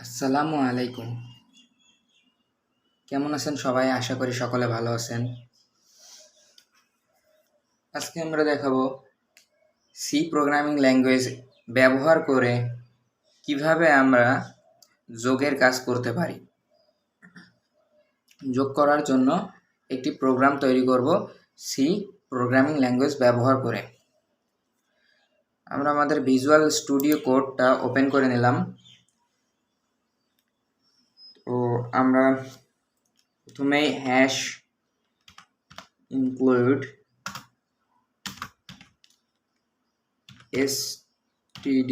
আসসালামু আলাইকুম। কেমন আছেন সবাই? আশা করি সকলে ভালো আছেন। আজকে আমরা দেখাবো সি প্রোগ্রামিং ল্যাঙ্গুয়েজ ব্যবহার করে কিভাবে আমরা যোগের কাজ করতে পারি। যোগ করার জন্য একটি প্রোগ্রাম তৈরি করব সি প্রোগ্রামিং ল্যাঙ্গুয়েজ ব্যবহার করে। আমরা আমাদের ভিজুয়াল স্টুডিও কোডটা ওপেন করে নিলাম। তো আমরা প্রথমেই হ্যাশ ইনক্লুড std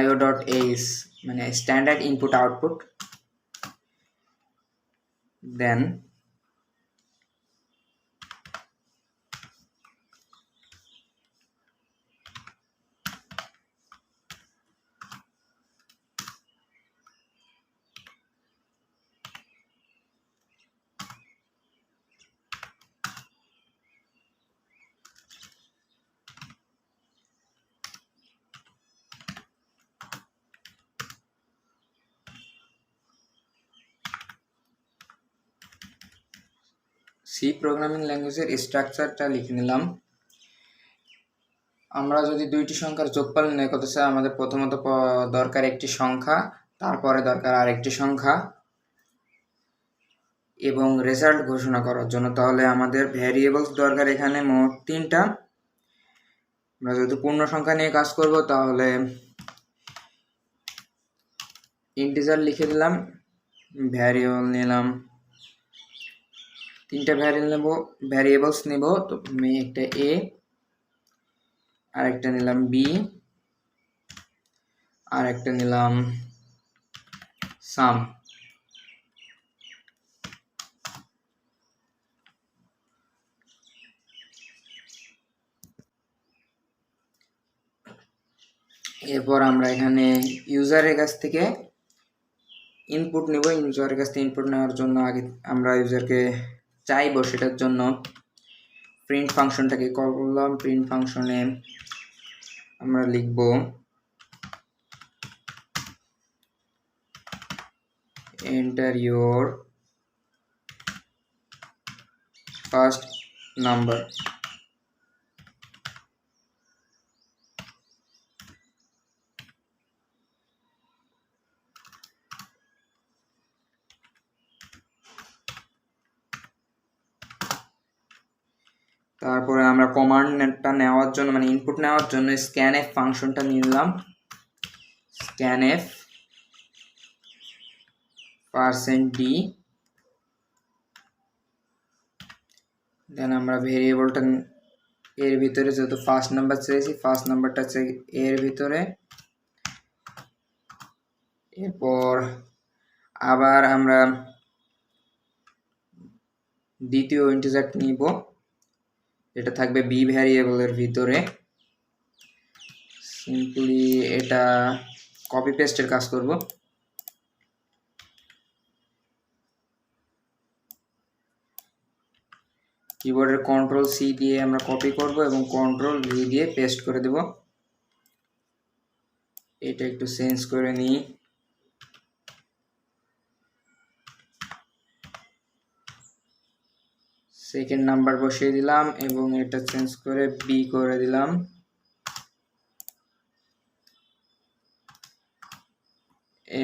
io.as মানে স্ট্যান্ডার্ড ইনপুট আউটপুট, দেন সি প্রোগ্রামিং ল্যাঙ্গুয়েজের স্ট্রাকচারটা লিখে নিলাম। আমরা যদি দুইটি সংখ্যার যোগফল নির্ণয় করতে চাই, আমাদের প্রথমত দরকার একটি সংখ্যা, তারপরে দরকার আরেকটি সংখ্যা এবং রেজাল্ট ঘোষণা করার জন্য তাহলে আমাদের ভ্যারিয়েবলস দরকার এখানে মোট 3টা। আমরা যদি পূর্ণ সংখ্যা নিয়ে কাজ করব তাহলে ইন্টিজার লিখে দিলাম, ভ্যারিয়েবল নিলাম, 3টা ভ্যারিয়েবলস নেব। তো আমি একটা এ, আরেকটা নিলাম বি, আর একটা নিলাম সাম। এরপর আমরা এখানে ইউজারের কাছ থেকে ইনপুট নেব। ইউজারের কাছ থেকে ইনপুট নেওয়ার জন্য আগে আমরা ইউজারকে চাইবো, সেটার জন্য প্রিন্ট ফাংশনটাকে কল করলাম। প্রিন্ট ফাংশনে আমরা লিখব enter your first number। তারপরে আমরা কমান্ডটা নেওয়ার জন্য মানে ইনপুট নেওয়ার জন্য scanf ফাংশনটা নিলাম। scanf %d, দেন আমরা ভেরিয়েবলটা এর ভিতরে যেহেতু ফার্স্ট নাম্বার চেয়েছি, ফার্স্ট নাম্বারটা চাই এর ভিতরে। এরপর আবার আমরা দ্বিতীয় ইন্টিজারটা নিব, এটা থাকবে বি ভ্যারিয়েবলের ভিতরে। সিম্পলি এটা কপি পেস্টের কাজ করব। কিবোর্ডের কন্ট্রোল সি দিয়ে আমরা কপি করব এবং কন্ট্রোল ভি দিয়ে পেস্ট করে দেব। এটা একটু চেঞ্জ করে নিই। সেকেন্ড নাম্বার বসিয়ে দিলাম এবং এটা চেঞ্জ করে বি করে দিলাম।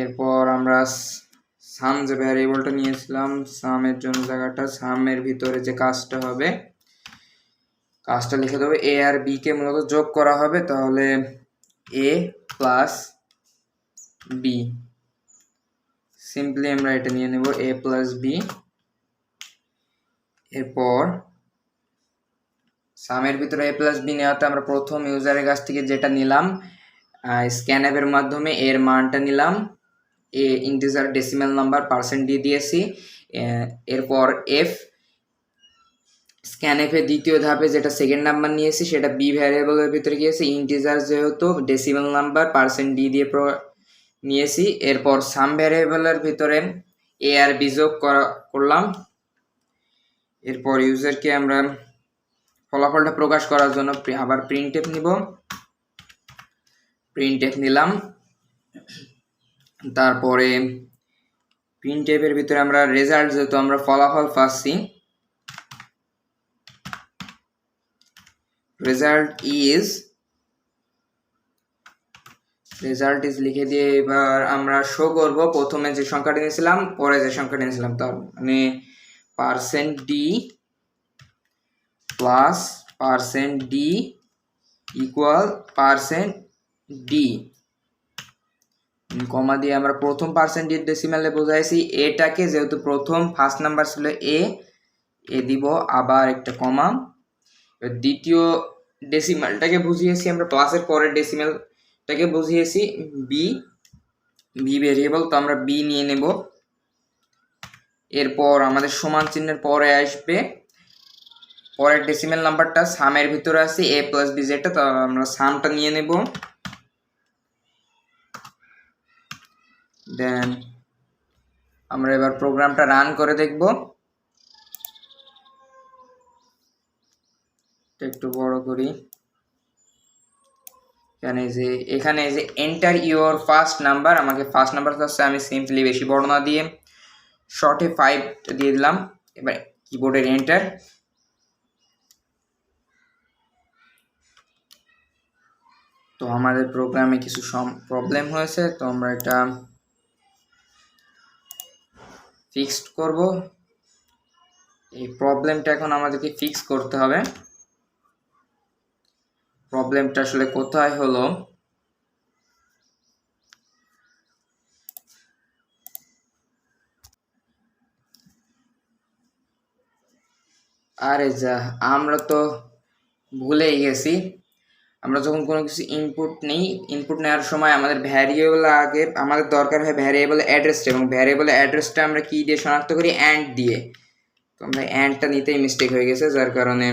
এরপর আমরা সাম যে ভ্যারিয়েবলটা নিয়েছিলাম, সামের জন্য জায়গাটা সামের ভিতরে যে কাজটা হবে, কাজটা লিখে দেবো। এ আর বি কে মূলত যোগ করা হবে, তাহলে এ প্লাস বি। সিম্পলি আমরা এটা নিয়ে নেব এ প্লাস বি। এরপর সামের ভিতরে এ প্লাস বি নেওয়াতে আমরা প্রথম ইউজারের কাছ থেকে যেটা নিলাম, স্ক্যানএপের মাধ্যমে এর মানটা নিলাম, এ ইন্টিজার ডেসিমাল নাম্বার % দিয়ে দিয়েছি। এরপর এফ স্ক্যানএফে দ্বিতীয় ধাপে যেটা সেকেন্ড নাম্বার নিয়েছি সেটা বি ভ্যারিয়েবলের ভিতরে গিয়েছে, ইন্টিজার যেহেতু ডেসিমাল নাম্বার % দিয়ে নিয়েছি। এরপর সাম ভ্যারিয়েবলের ভিতরে এ আর বি যোগ করলাম। এরপর ইউজারকে আমরা ফলাফলটা প্রকাশ করার জন্য আবার প্রিন্টএফ নিব। প্রিন্টএফ নিলাম। তারপরে প্রিন্টএফের ভিতরে আমরা রেজাল্ট, যেহেতু আমরা ফলাফল পাচ্ছি, রেজাল্ট ইজ লিখে দিয়ে এবার আমরা শো করব প্রথমে যে সংখ্যাটা নিয়েছিলাম, পরে যে সংখ্যাটা নিয়েছিলাম, তার মানে %d plus %d equal %d, কমা দিয়ে আমরা প্রথম % ডেসিমালে বোঝাইছি এটাকে, যেহেতু প্রথম ফার্স্ট নাম্বার ছিল এ দিব আবার একটা কমা। দ্বিতীয় ডেসিমালটাকে বুঝিয়েছি আমরা প্লাসের পরের ডেসিমালটাকে বুঝিয়েছি বি ভেরিয়েবল, তো আমরা বি নিয়ে নেব। এরপর আমাদের সমান চিহ্নের পরে আসবে পরের ডেসিমাল নাম্বারটা, সামের ভিতরে আছে a + b যেটা, তো আমরা সামটা নিয়ে নেব। দেন আমরা এবার প্রোগ্রামটা রান করে দেখব। একটু বড় করি। এখানে যে এন্টার ইউর ফার্স্ট নাম্বার, আমাকে ফার্স্ট নাম্বার হচ্ছে, আমি সিম্পলি বেশি বড় না দিয়ে শর্টে 5 দিয়ে দিলাম। এবার কিবোর্ডের এন্টার। তো আমাদের প্রোগ্রামে কিছু প্রবলেম হয়েছে, তো আমরা এটা ফিক্সড করব। এই প্রবলেমটা এখন আমাদেরকে ফিক্স করতে হবে। প্রবলেমটা আসলে কোথায় হলো, আরে যা, আমরা তো ভুলেই গেছি। আমরা যখন কোনো কিছু ইনপুট নেওয়ার সময় আমাদের ভ্যারিয়েবল আগে আমাদের দরকার হয় ভ্যারিয়েবল অ্যাড্রেসটা, এবং ভ্যারিয়েবল অ্যাড্রেসটা আমরা কি দিয়ে শনাক্ত করি, অ্যান্ড দিয়ে। তো আমরা অ্যান্ডটা নিতেই মিস্টেক হয়ে গেছে, যার কারণে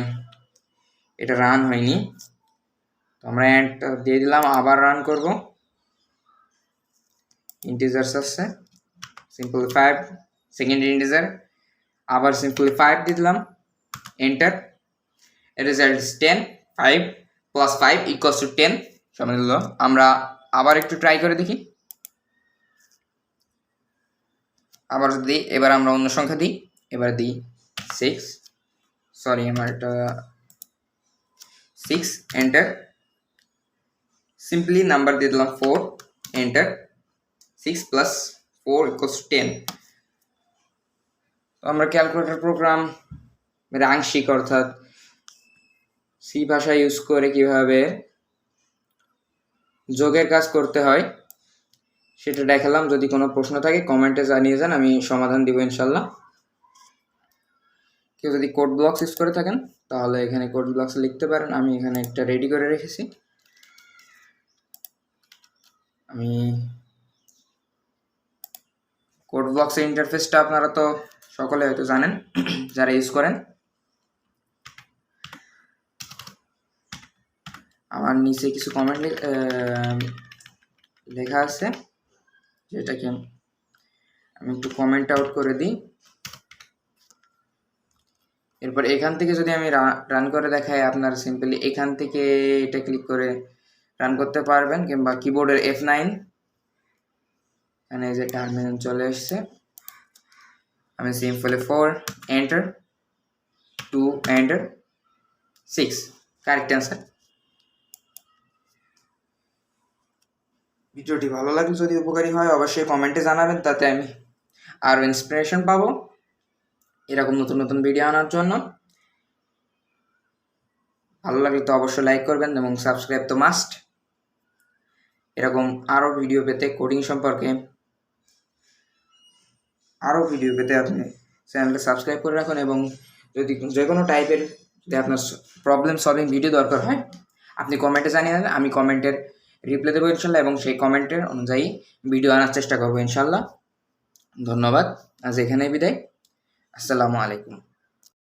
এটা রান হয়নি। তো আমরা অ্যান্ডটা দিয়ে দিলাম, আবার রান করব। ইন্টিজার্স আসছে, সিম্পলি 5 সেকেন্ড ইন্টিজার, আবার সিম্পলি 5 দিয়ে দিলাম, এন্টার। রেজাল্ট 10, 5 + 5 = 10 সমান হলো। আমরা আবার একটু ট্রাই করে দেখি, আবার দিই। এবার আমরা অন্য সংখ্যা দিই, এবার দিই 6, সরি আমার এটা 6, এন্টার। সিম্পলি নাম্বার দিয়ে দিলাম 4, এন্টার। 6 + 4 = 10। তো আমরা ক্যালকুলেটর প্রোগ্রাম আংশিক অর্থাৎ সি ভাষা ইউজ করে কিভাবে যোগের কাজ করতে হয় সেটা দেখালাম। যদি কোনো প্রশ্ন থাকে কমেন্টে জানিয়ে যান, আমি সমাধান দিব ইনশাল্লাহ। কেউ যদি কোড ব্লকস ইউজ করে থাকেন তাহলে এখানে কোড ব্লকস লিখতে পারেন, আমি এখানে একটা রেডি করে রেখেছি। আমি কোড ব্লকসের ইন্টারফেসটা আপনারা তো সকলে হয়তো জানেন যারা ইউজ করেন। আমার নিচে কিছু কমেন্ট লেখা আছে, যেটাকে আমি একটু কমেন্ট আউট করে দিই। এরপর এখান থেকে যদি আমি রান করে দেখাই, আপনারা সিম্পলি এখান থেকে এটা ক্লিক করে রান করতে পারবেন, কিংবা কিবোর্ডের F9, এখানে যে টার্মিনাল চলে এসছে, আমি simply 4, enter, 2, enter, 6, correct answer. ভিডিওটি ভালো লাগলে, যদি উপকারী হয়, অবশ্যই কমেন্টে জানাবেন, তাতে আমি আরও ইন্সপিরেশন পাবো এরকম নতুন নতুন ভিডিও আনার জন্য। ভালো লাগলে তো অবশ্যই লাইক করবেন, এবং সাবস্ক্রাইব তো মাস্ট। এরকম আরও ভিডিও পেতে, কোডিং সম্পর্কে আরও ভিডিও পেতে আপনি চ্যানেলটা সাবস্ক্রাইব করে রাখুন। এবং যদি যে কোনো টাইপের যদি আপনার প্রবলেম সলভিং ভিডিও দরকার হয়, আপনি কমেন্টে জানিয়ে দেন, আমি কমেন্টের রিপ্লাই দেবো ইনশাল্লাহ, এবং সেই কমেন্টের অনুযায়ী ভিডিও আনার চেষ্টা করবো ইনশাল্লাহ। ধন্যবাদ, আজ এখানেই বিদায়। আসসালামু আলাইকুম।